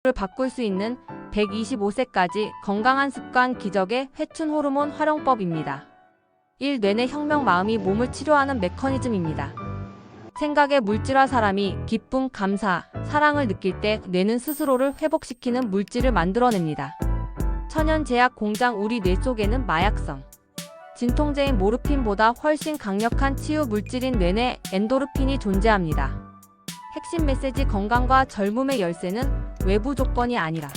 를 바꿀 수 있는 125세까지 건강한 습관 기적의 회춘 호르몬 활용법입니다. 1. 뇌내 혁명 마음이 몸을 치료하는 메커니즘입니다. 생각의 물질화 사람이 기쁨, 감사, 사랑을 느낄 때 뇌는 스스로를 회복시키는 물질을 만들어냅니다. 천연제약 공장 우리 뇌 속에는 마약성, 진통제인 모르핀보다 훨씬 강력한 치유 물질인 뇌내 엔도르핀이 존재합니다. 핵심 메시지 건강과 젊음의 열쇠는 외부 조건이 아니라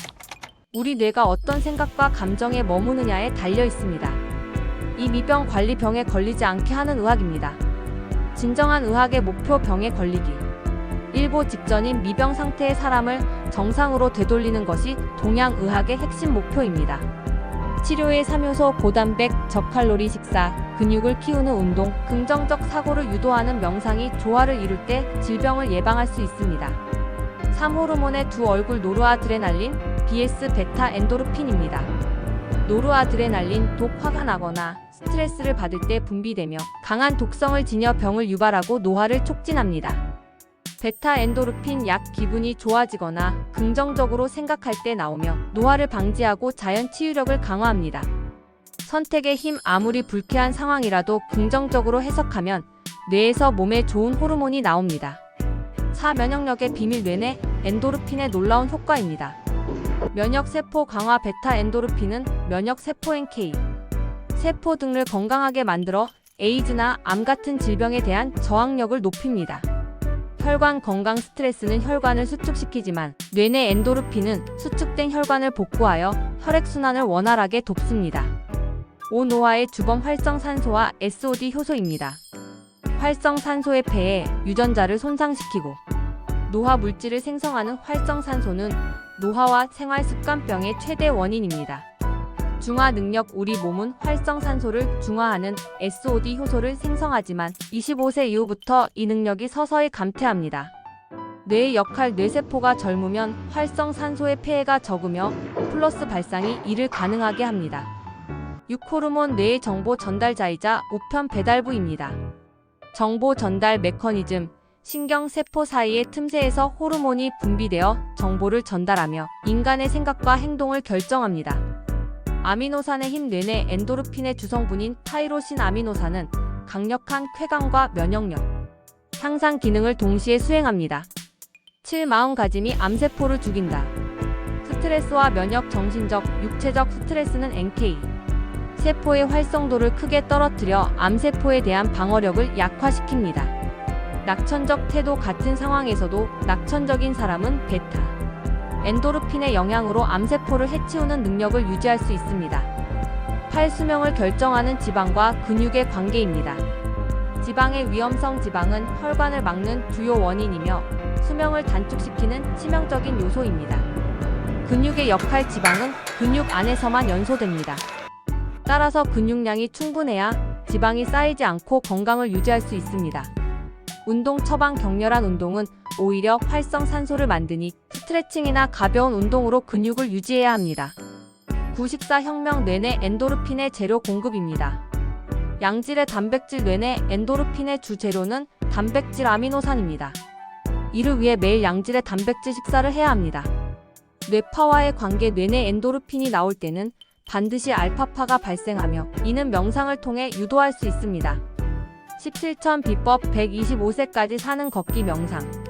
우리 뇌가 어떤 생각과 감정에 머무느냐에 달려 있습니다. 이 미병 관리 병에 걸리지 않게 하는 의학입니다. 진정한 의학의 목표 병에 걸리기. 일보 직전인 미병 상태의 사람을 정상으로 되돌리는 것이 동양의학의 핵심 목표입니다. 치료의 3요소 고단백, 저칼로리 식사, 근육을 키우는 운동, 긍정적 사고를 유도하는 명상이 조화를 이룰 때 질병을 예방할 수 있습니다. 3호르몬의 두 얼굴 노르아드레날린, vs 베타 엔도르핀입니다. 노르아드레날린, 독 화가 나거나 스트레스를 받을 때 분비되며 강한 독성을 지녀 병을 유발하고 노화를 촉진합니다. 베타 엔도르핀 약 기분이 좋아지거나 긍정적으로 생각할 때 나오며 노화를 방지하고 자연 치유력을 강화합니다. 선택의 힘 아무리 불쾌한 상황이라도 긍정적으로 해석하면 뇌에서 몸에 좋은 호르몬이 나옵니다. 4. 면역력의 비밀 뇌내 엔도르핀의 놀라운 효과입니다. 면역세포 강화 베타 엔도르핀은 면역세포 NK, 세포 등을 건강하게 만들어 에이즈나 암 같은 질병에 대한 저항력을 높입니다. 혈관 건강 스트레스는 혈관을 수축시키지만 뇌내 엔도르핀은 수축된 혈관을 복구하여 혈액순환을 원활하게 돕습니다. 5. 노화의 주범 활성산소와 SOD 효소입니다. 활성산소의 폐에 유전자를 손상시키고 노화 물질을 생성하는 활성산소는 노화와 생활습관병의 최대 원인입니다. 중화 능력 우리 몸은 활성산소를 중화하는 SOD 효소를 생성하지만 25세 이후부터 이 능력이 서서히 감퇴합니다. 뇌의 역할 뇌세포가 젊으면 활성산소의 폐해가 적으며 플러스 발상이 이를 가능하게 합니다. 6호르몬 뇌의 정보 전달자이자 우편 배달부입니다. 정보 전달 메커니즘 신경세포 사이의 틈새에서 호르몬이 분비되어 정보를 전달하며 인간의 생각과 행동을 결정합니다. 아미노산의 힘 뇌내 엔도르핀의 주성분인 타이로신 아미노산은 강력한 쾌감과 면역력, 향상 기능을 동시에 수행합니다. 7. 마음가짐이 암세포를 죽인다. 스트레스와 면역, 정신적, 육체적 스트레스는 NK, 세포의 활성도를 크게 떨어뜨려 암세포에 대한 방어력을 약화시킵니다. 낙천적 태도 같은 상황에서도 낙천적인 사람은 베타 엔도르핀의 영향으로 암세포를 해치우는 능력을 유지할 수 있습니다. 8. 수명을 결정하는 지방과 근육의 관계입니다. 지방의 위험성 지방은 혈관을 막는 주요 원인이며 수명을 단축시키는 치명적인 요소입니다. 근육의 역할 지방은 근육 안에서만 연소됩니다. 따라서 근육량이 충분해야 지방이 쌓이지 않고 건강을 유지할 수 있습니다. 운동 처방 격렬한 운동은 오히려 활성산소를 만드니 스트레칭이나 가벼운 운동으로 근육을 유지해야 합니다. 9. 식사 혁명 뇌내 엔도르핀의 재료 공급입니다. 양질의 단백질 뇌내 엔도르핀의 주 재료는 단백질 아미노산입니다. 이를 위해 매일 양질의 단백질 식사를 해야 합니다. 뇌파와의 관계 뇌내 엔도르핀이 나올 때는 반드시 알파파가 발생하며 이는 명상을 통해 유도할 수 있습니다. 17천 비법 125세까지 사는 걷기 명상.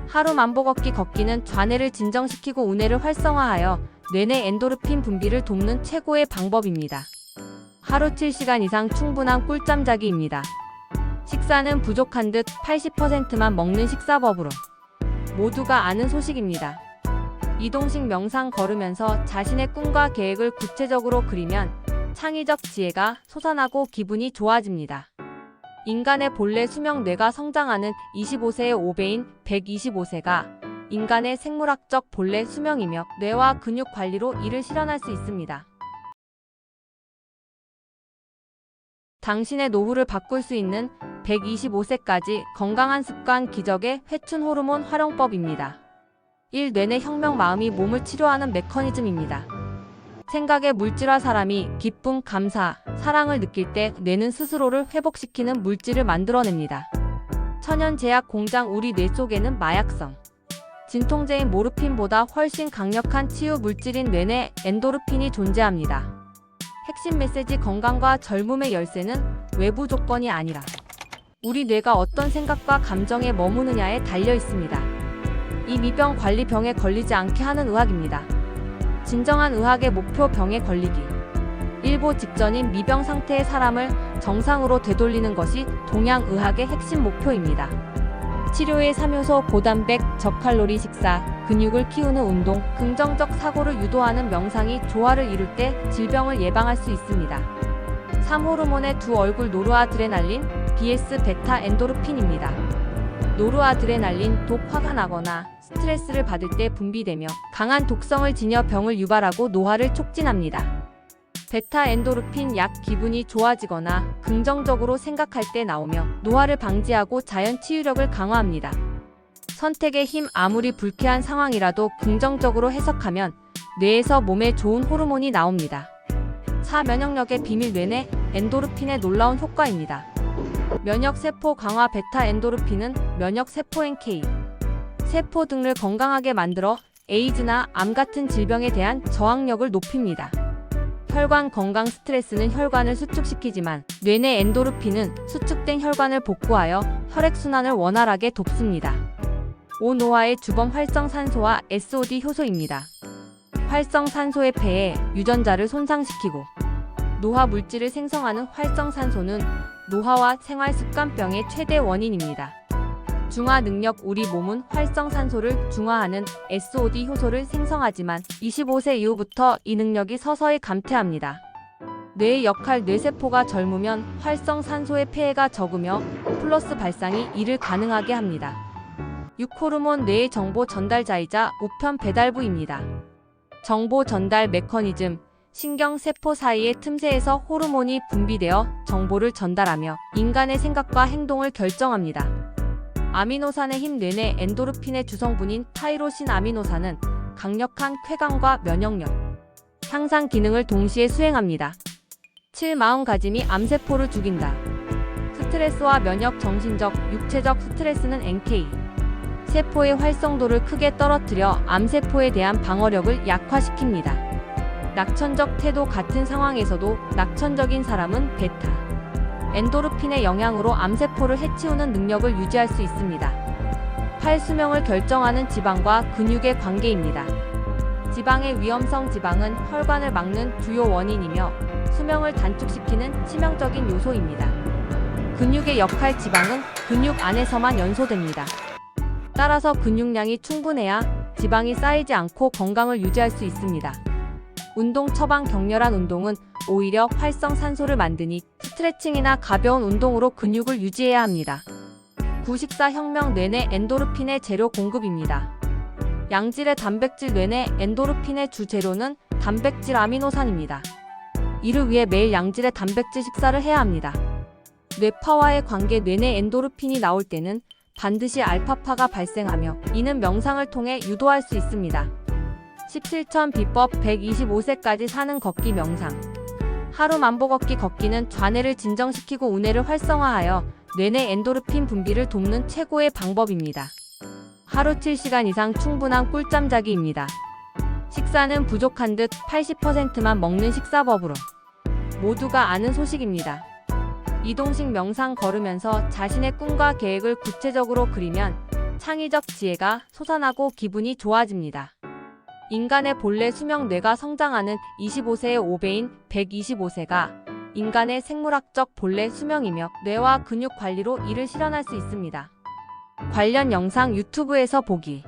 하루 만보 걷기는 좌뇌를 진정시키고 우뇌를 활성화하여 뇌내 엔도르핀 분비를 돕는 최고의 방법입니다. 하루 7시간 이상 충분한 꿀잠 자기입니다. 식사는 부족한 듯 80%만 먹는 식사법으로. 모두가 아는 소식입니다. 이동식 명상 걸으면서 자신의 꿈과 계획을 구체적으로 그리면 창의적 지혜가 솟아나고 기분이 좋아집니다. 인간의 본래 수명 뇌가 성장하는 25세의 5배인 125세가 인간의 생물학적 본래 수명이며 뇌와 근육 관리로 이를 실현할 수 있습니다. 당신의 노후를 바꿀 수 있는 125세까지 건강한 습관 기적의 회춘 호르몬 활용법입니다. 1. 뇌내 혁명 마음이 몸을 치료하는 메커니즘입니다. 생각의 물질화 사람이 기쁨, 감사, 사랑을 느낄 때 뇌는 스스로를 회복시키는 물질을 만들어냅니다. 천연제약 공장 우리 뇌 속에는 마약성, 진통제인 모르핀보다 훨씬 강력한 치유 물질인 뇌내 엔도르핀이 존재합니다. 핵심 메시지: 건강과 젊음의 열쇠는 외부 조건이 아니라 우리 뇌가 어떤 생각과 감정에 머무느냐에 달려 있습니다. 이 미병 관리 병에 걸리지 않게 하는 의학입니다. 진정한 의학의 목표: 병에 걸리기 일보 직전인 미병 상태의 사람을 정상으로 되돌리는 것이 동양의학의 핵심 목표입니다. 치료의 3요소: 고단백, 저칼로리 식사, 근육을 키우는 운동, 긍정적 사고를 유도하는 명상이 조화를 이룰 때 질병을 예방할 수 있습니다. 3호르몬의 두 얼굴: 노르아드레날린, vs 베타 엔도르핀입니다. 노르아드레날린, 화가 나거나 스트레스를 받을 때 분비되며 강한 독성을 지녀 병을 유발하고 노화를 촉진합니다. 베타 엔도르핀, 기분이 좋아지거나 긍정적으로 생각할 때 나오며 노화를 방지하고 자연 치유력을 강화합니다. 선택의 힘: 아무리 불쾌한 상황이라도 긍정적으로 해석하면 뇌에서 몸에 좋은 호르몬이 나옵니다. 4. 면역력의 비밀: 뇌내 엔도르핀의 놀라운 효과입니다. 면역세포 강화: 베타 엔도르핀은 면역세포 NK 세포 등을 건강하게 만들어 에이즈나 암 같은 질병에 대한 저항력을 높입니다. 혈관 건강: 스트레스는 혈관을 수축시키지만 뇌내 엔도르핀은 수축된 혈관을 복구하여 혈액순환을 원활하게 돕습니다. 5. 노화의 주범: 활성산소와 SOD 효소입니다. 활성산소의 폐에 유전자를 손상시키고 노화 물질을 생성하는 활성산소는 노화와 생활습관병의 최대 원인입니다. 중화 능력: 우리 몸은 활성산소를 중화하는 SOD 효소를 생성하지만 25세 이후부터 이 능력이 서서히 감퇴합니다. 뇌의 역할: 뇌세포가 젊으면 활성산소의 폐해가 적으며 플러스 발상이 이를 가능하게 합니다. 6. 호르몬: 뇌의 정보 전달자이자 우편 배달부입니다. 정보 전달 메커니즘: 신경세포 사이의 틈새에서 호르몬이 분비되어 정보를 전달하며 인간의 생각과 행동을 결정합니다. 아미노산의 힘: 뇌내 엔도르핀의 주성분인 타이로신 아미노산은 강력한 쾌감과 면역력, 향상 기능을 동시에 수행합니다. 7. 마음가짐이 암세포를 죽인다. 스트레스와 면역: 정신적, 육체적 스트레스는 NK 세포의 활성도를 크게 떨어뜨려 암세포에 대한 방어력을 약화시킵니다. 낙천적 태도: 같은 상황에서도 낙천적인 사람은 베타 엔도르핀의 영향으로 암세포를 해치우는 능력을 유지할 수 있습니다. 8. 수명을 결정하는 지방과 근육의 관계입니다. 지방의 위험성: 지방은 혈관을 막는 주요 원인이며 수명을 단축시키는 치명적인 요소입니다. 근육의 역할: 지방은 근육 안에서만 연소됩니다. 따라서 근육량이 충분해야 지방이 쌓이지 않고 건강을 유지할 수 있습니다. 운동 처방: 격렬한 운동은 오히려 활성산소를 만드니 스트레칭이나 가벼운 운동으로 근육을 유지해야 합니다. 9. 식사 혁명: 뇌내 엔도르핀의 재료 공급입니다. 양질의 단백질: 뇌내 엔도르핀의 주 재료는 단백질 아미노산입니다. 이를 위해 매일 양질의 단백질 식사를 해야 합니다. 뇌파와의 관계: 뇌내 엔도르핀이 나올 때는 반드시 알파파가 발생하며 이는 명상을 통해 유도할 수 있습니다. 17천 비법: 125세까지 사는 걷기 명상. 하루 만보 걷기: 걷기는 좌뇌를 진정시키고 우뇌를 활성화하여 뇌내 엔도르핀 분비를 돕는 최고의 방법입니다. 하루 7시간 이상 충분한 꿀잠 자기입니다. 식사는 부족한 듯 80%만 먹는 식사법으로. 모두가 아는 소식입니다. 이동식 명상: 걸으면서 자신의 꿈과 계획을 구체적으로 그리면 창의적 지혜가 솟아나고 기분이 좋아집니다. 인간의 본래 수명: 뇌가 성장하는 25세의 5배인 125세가 인간의 생물학적 본래 수명이며 뇌와 근육 관리로 이를 실현할 수 있습니다. 관련 영상 유튜브에서 보기.